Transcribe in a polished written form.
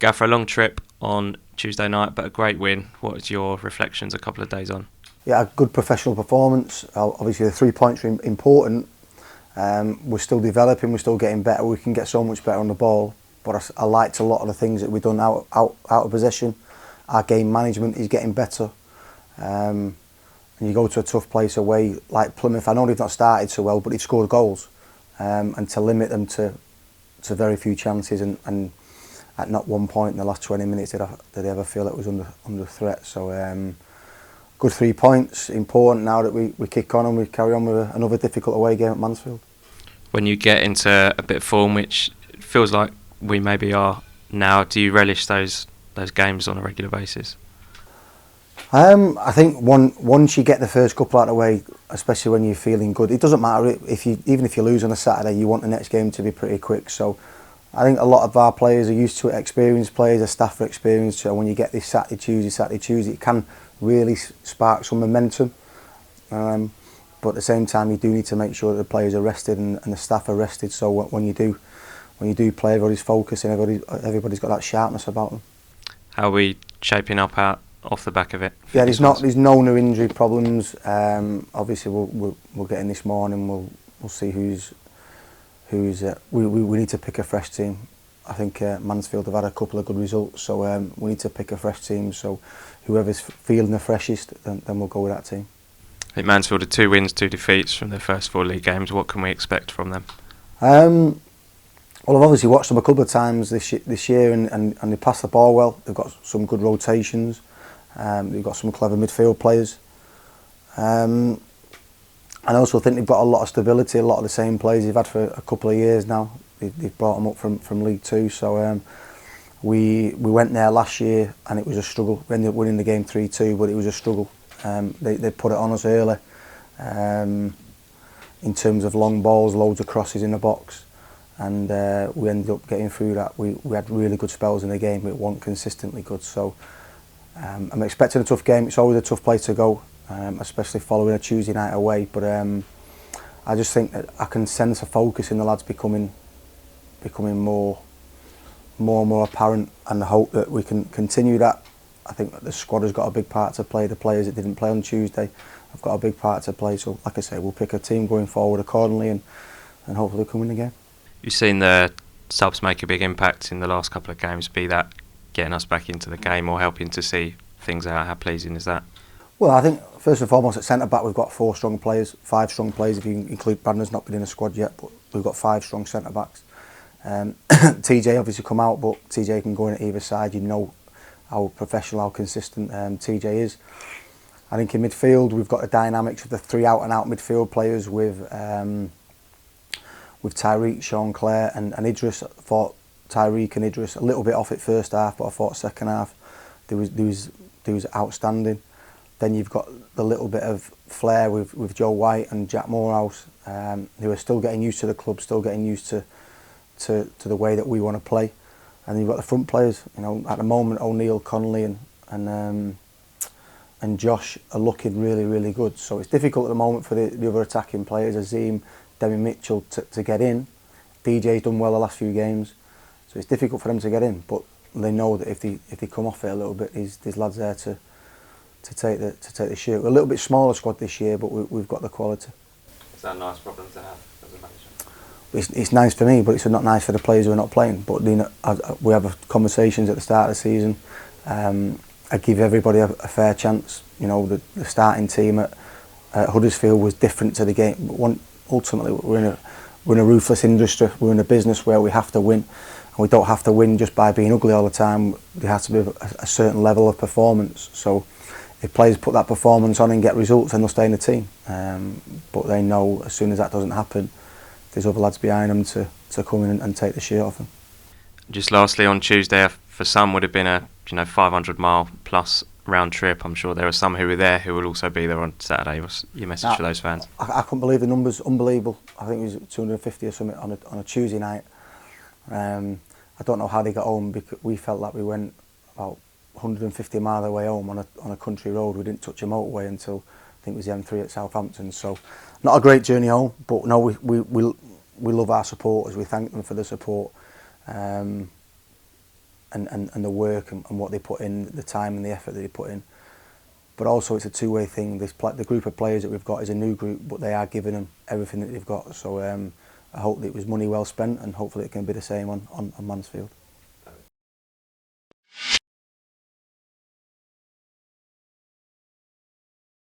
Gaffer, a long trip on Tuesday night, but a great win. What was your reflections a couple of days on? Yeah, a good professional performance. Obviously, the 3 points are important. We're still developing, we're still getting better. We can get so much better on the ball. But I liked a lot of the things that we've done out of possession. Our game management is getting better. And you go to a tough place away like Plymouth. I know they've not started so well, but they've scored goals. And to limit them to very few chances and at not one point in the last 20 minutes did they ever feel it was under threat. So good 3 points, important now that we kick on and we carry on with another difficult away game at Mansfield. When you get into a bit of form, which feels like we maybe are now, do you relish those games on a regular basis? I think once you get the first couple out of the way, especially when you're feeling good, it doesn't matter even if you lose on a Saturday, you want the next game to be pretty quick. So I think a lot of our players are used to it, experienced players, the staff are experienced. So when you get this Saturday, Tuesday, it can really spark some momentum. But at the same time, you do need to make sure that the players are rested and the staff are rested. So when you do play, everybody's focused and everybody's got that sharpness about them. How are we shaping up off the back of it? Yeah, there's no new injury problems. Obviously, we'll get in this morning. We'll see who's. We need to pick a fresh team. I think Mansfield have had a couple of good results, so we need to pick a fresh team. So whoever's feeling the freshest, then we'll go with that team. I think Mansfield had 2 wins, 2 defeats from their first 4 league games. What can we expect from them? Well, I've obviously watched them a couple of times this year, and they pass the ball well. They've got some good rotations. They've got some clever midfield players. I also think they've got a lot of stability, a lot of the same players they've had for a couple of years now. They've brought them up from League Two. So we went there last year and it was a struggle. We ended up winning the game 3-2, but it was a struggle. They put it on us early in terms of long balls, loads of crosses in the box. And we ended up getting through that. We had really good spells in the game, but it wasn't consistently good. So I'm expecting a tough game. It's always a tough place to go, especially following a Tuesday night away. But I just think that I can sense a focus in the lads becoming more and more apparent, and I hope that we can continue that. I think that the squad has got a big part to play. The players that didn't play on Tuesday have got a big part to play. So, like I say, we'll pick a team going forward accordingly and hopefully we can win the game. You've seen the subs make a big impact in the last couple of games, be that getting us back into the game or helping to see things out. How pleasing is that? Well, I think first and foremost at centre-back we've got 4 strong players, 5 strong players if you include Brandon's not been in the squad yet, but we've got 5 strong centre-backs. TJ obviously come out, but TJ can go in at either side. You know how professional, how consistent TJ is. I think in midfield we've got the dynamics of the 3 out-and-out midfield players with Tyreek, Sean Clare and Idris. I thought Tyreek and Idris a little bit off it first half, but I thought second half they was outstanding. Then you've got the little bit of flair with Joe White and Jack Morehouse, who are still getting used to the club, still getting used to the way that we want to play. And you've got the front players. You know, at the moment O'Neill, Connolly and Josh are looking really, really good. So it's difficult at the moment for the other attacking players, Azim, Demi Mitchell, to get in. DJ's done well the last few games, so it's difficult for them to get in. But they know that if they come off it a little bit, there's lads there to take the shirt. We're a little bit smaller squad this year, but we've got the quality. Is that a nice problem to have as a manager? It's nice for me, but it's not nice for the players who are not playing. But we have conversations at the start of the season. I give everybody a fair chance. You know, the starting team at Huddersfield was different to the game. But ultimately, we're in a ruthless industry. We're in a business where we have to win, and we don't have to win just by being ugly all the time. There has to be a certain level of performance. So if players put that performance on and get results, then they'll stay in the team. But they know as soon as that doesn't happen, there's other lads behind them to come in and take the shirt off them. Just lastly, on Tuesday, for some would have been a 500-mile plus round trip. I'm sure there are some who were there who will also be there on Saturday. What's your message for those fans? I couldn't believe the numbers, unbelievable. I think it was 250 or something on a Tuesday night. I don't know how they got home, because we felt like we went about 150 miles away home on a country road. We didn't touch a motorway until I think it was the M3 at Southampton. So not a great journey home, but no, we love our supporters. We thank them for the support. and the work and what they put in, the time and the effort that they put in. But also it's a two-way thing. The group of players that we've got is a new group, but they are giving them everything that they've got. So I hope that it was money well spent, and hopefully it can be the same on Mansfield.